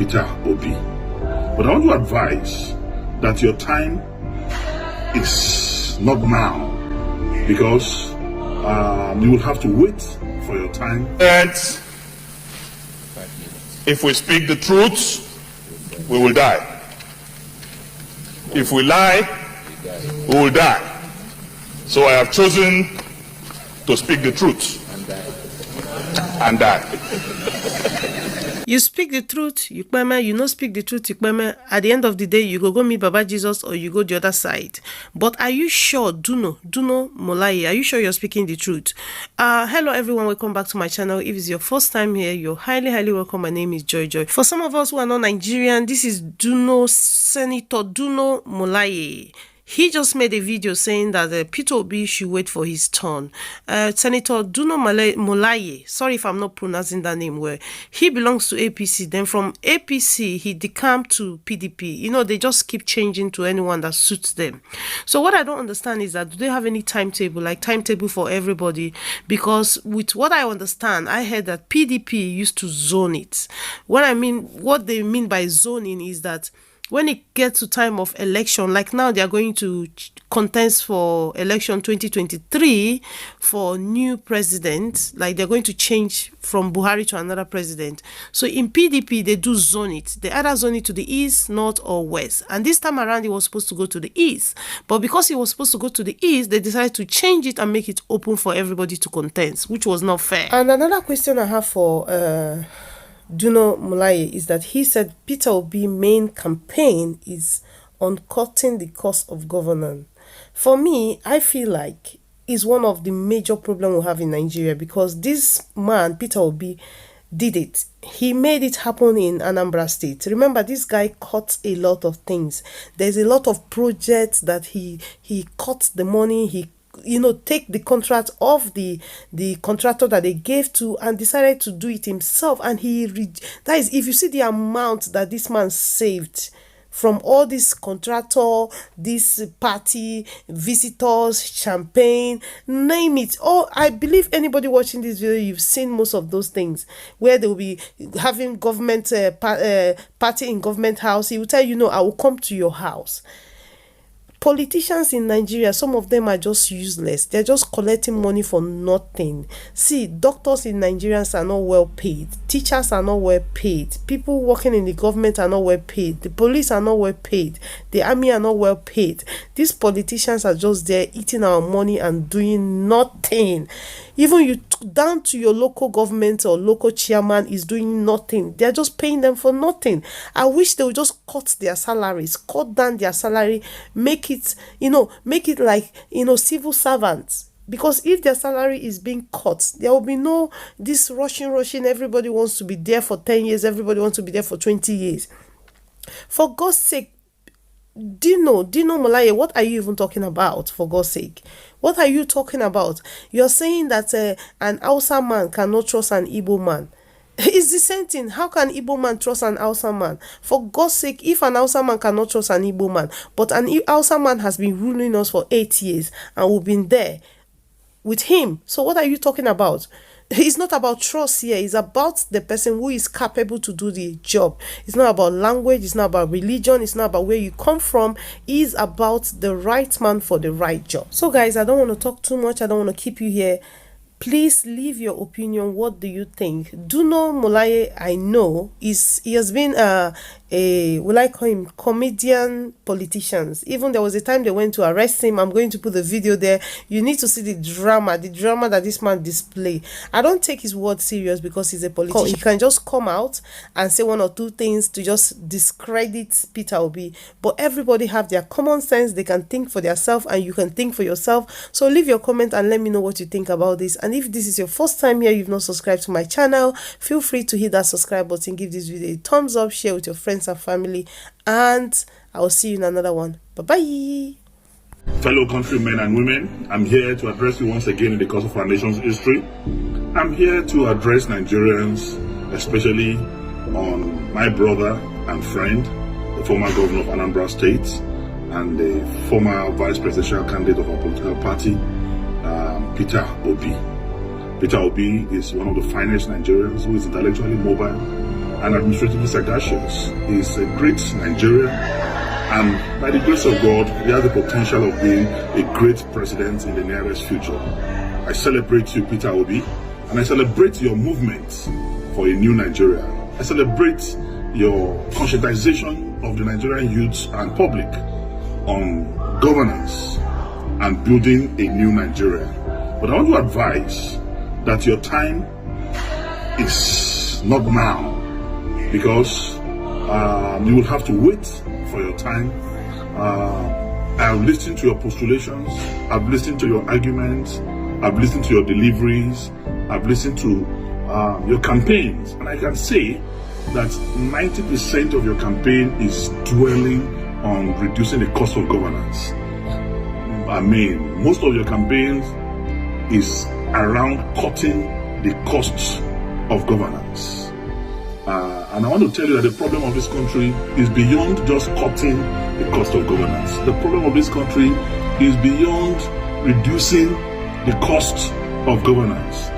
Peter Obi. But I want to advise that your time is not now, because you will have to wait for your time. And if we speak the truth, we will die. If we lie, we will die. So I have chosen to speak the truth and die. You speak the truth, you kpeme. You not speak the truth, you kpeme. At the end of the day, you go meet Baba Jesus or you go the other side. But are you sure, Dino Malaye, are you sure you're speaking the truth? Hello everyone, welcome back to my channel. If it's your first time here, you're highly welcome. My name is Joy. For some of us who are not Nigerian, this is Senator Dino Malaye. He just made a video saying that Peter Obi should wait for his turn. Senator Dino Malaye, sorry if I'm not pronouncing that name well, he belongs to APC. Then from APC, he decamped to PDP. You know, they just keep changing to anyone that suits them. So what I don't understand is that, do they have any timetable, like timetable for everybody? Because with what I understand, I heard that PDP used to zone it. What they mean by zoning is that when it gets to time of election, like now they are going to contest for election 2023 for new president, like they're going to change from Buhari to another president. So in PDP, they do zone it. They either zone it to the east, north, or west. And this time around, it was supposed to go to the east. But because it was supposed to go to the east, they decided to change it and make it open for everybody to contest, which was not fair. And another question I have for Dino Malaye is that he said Peter Obi's main campaign is on cutting the cost of governance. For me, I feel like it's one of the major problems we have in Nigeria, because this man, Peter Obi, did it. He made it happen in Anambra State. Remember, this guy cut a lot of things. There's a lot of projects that he cut the money, he take the contract of the contractor that they gave to and decided to do it himself. And that is, if you see the amount that this man saved from all this contractor, this party, visitors, champagne, name it. Oh, I believe anybody watching this video, you've seen most of those things where they will be having government party in government house. He will tell you, no, I will come to your house. Politicians in Nigeria, some of them are just useless. They're just collecting money for nothing. See, doctors in Nigeria are not well paid. Teachers are not well paid. People working in the government are not well paid. The police are not well paid. The army are not well paid. These politicians are just there eating our money and doing nothing. Even you down to your local government or local chairman is doing nothing. They're just paying them for nothing. I wish they would just cut their salaries, cut down their salary, make it like, civil servants. Because if their salary is being cut, there will be no this rushing. Everybody wants to be there for 10 years. Everybody wants to be there for 20 years. For God's sake, Dino Malaye, what are you even talking about? For God's sake, what are you talking about? You're saying that an Hausa man cannot trust an Igbo man. It's the same thing. How can Igbo man trust an Hausa man? For God's sake, if an Hausa man cannot trust an Igbo man, but an Hausa man has been ruling us for 8 years and we've been there with him, so what are you talking about? It's not about trust here. It's about the person who is capable to do the job. It's not about language. It's not about religion. It's not about where you come from. It's about the right man for the right job. So guys, I don't want to talk too much. I don't want to keep you here. Please leave your opinion. What do you think? Dino Malaye, I know, he has been will I call him comedian politicians. Even there was a time they went to arrest him. I'm going to put the video there. You need to see the drama that this man display. I don't take his word serious because he's a politician. He can just come out and say one or two things to just discredit Peter Obi. But everybody have their common sense. They can think for themselves and you can think for yourself. So leave your comment and let me know what you think about this. And if this is your first time here, you've not subscribed to my channel, feel free to hit that subscribe button, give this video a thumbs up, share with your friends and family, and I'll see you in another one. Bye-bye. Fellow countrymen and women, I'm here to address you once again in the course of our nation's history. I'm here to address Nigerians, especially on my brother and friend, the former governor of Anambra State and the former vice presidential candidate of our political party, Peter Obi. Peter Obi is one of the finest Nigerians who is intellectually mobile, and administratively sagacious. He's a great Nigerian, and by the grace of God, he has the potential of being a great president in the nearest future. I celebrate you, Peter Obi, and I celebrate your movement for a new Nigeria. I celebrate your conscientization of the Nigerian youth and public on governance and building a new Nigeria. But I want to advise that your time is not now, because you will have to wait for your time. I've listened to your postulations, I've listened to your arguments, I've listened to your deliveries, I've listened to your campaigns, and I can say that 90% of your campaign is dwelling on reducing the cost of governance. I mean, most of your campaigns is around cutting the costs of governance. And I want to tell you that the problem of this country is beyond just cutting the cost of governance. The problem of this country is beyond reducing the cost of governance.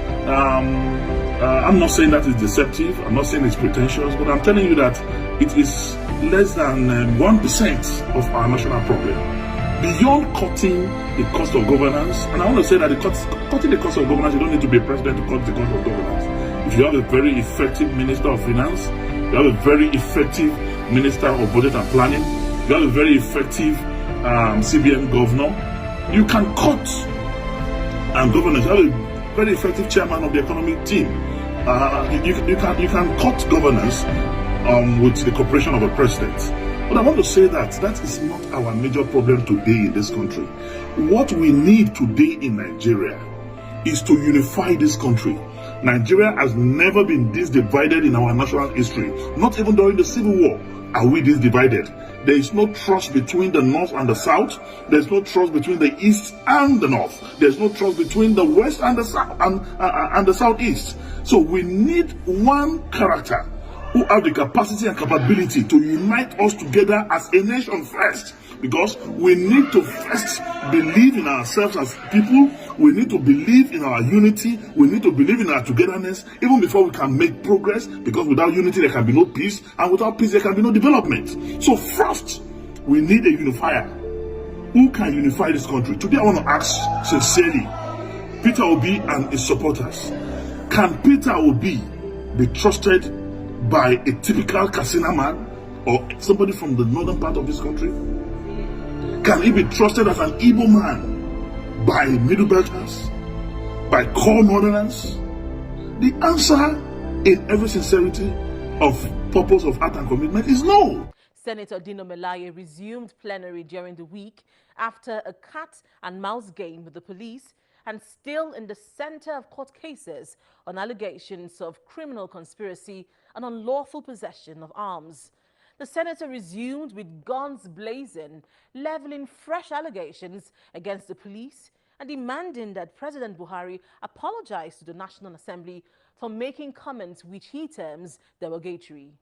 I'm not saying that it's deceptive, I'm not saying it's pretentious, but I'm telling you that it is less than 1% of our national problem. Beyond cutting the cost of governance, and I want to say that cutting the cost of governance, you don't need to be a president to cut the cost of governance. If you have a very effective Minister of Finance, you have a very effective Minister of Budget and Planning, you have a very effective CBN governor, you can cut governance. You have a very effective chairman of the economic team. You can cut governance with the cooperation of a president. But I want to say that is not our major problem today in this country. What we need today in Nigeria is to unify this country. Nigeria has never been this divided in our national history. Not even during the Civil War are we this divided. There is no trust between the North and the South. There is no trust between the East and the North. There is no trust between the West and the South and the Southeast. So we need one character who have the capacity and capability to unite us together as a nation first. Because we need to first believe in ourselves as people. We need to believe in our unity. We need to believe in our togetherness even before we can make progress. Because without unity there can be no peace, and without peace there can be no development. So first, we need a unifier. Who can unify this country? Today I want to ask sincerely, Peter Obi and his supporters, can Peter Obi be trusted by a typical Katsina man or somebody from the northern part of this country? Can he be trusted as an Igbo man by Middle Belters, by core Northerners? The answer, in every sincerity of purpose of heart and commitment, is no. Senator Dino Malaye resumed plenary during the week after a cat and mouse game with the police, and still in the center of court cases on allegations of criminal conspiracy and unlawful possession of arms. The senator resumed with guns blazing, leveling fresh allegations against the police and demanding that President Buhari apologize to the National Assembly for making comments which he terms derogatory.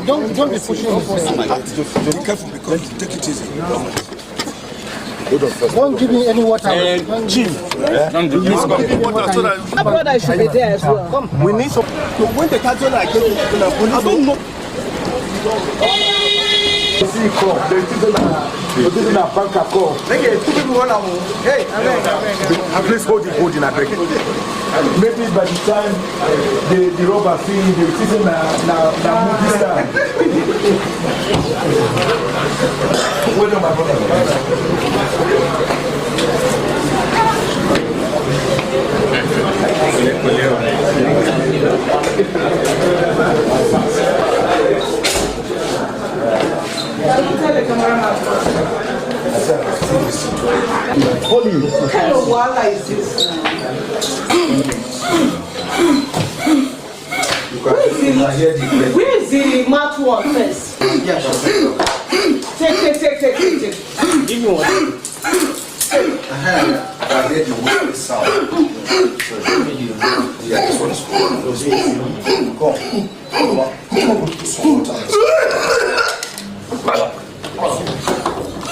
Don't be pushing this. Be careful, because take it easy. Don't give me any water. Chief, my brother should be there as well. Come. We need some. When the council I don't know. please hold it, I beg. Maybe by the time the robber see the citizen now this time. Wait on my What kind of wala is this? Where is the mat one first? Take. Give me one. I heard the word sound. So this one is cool. Come.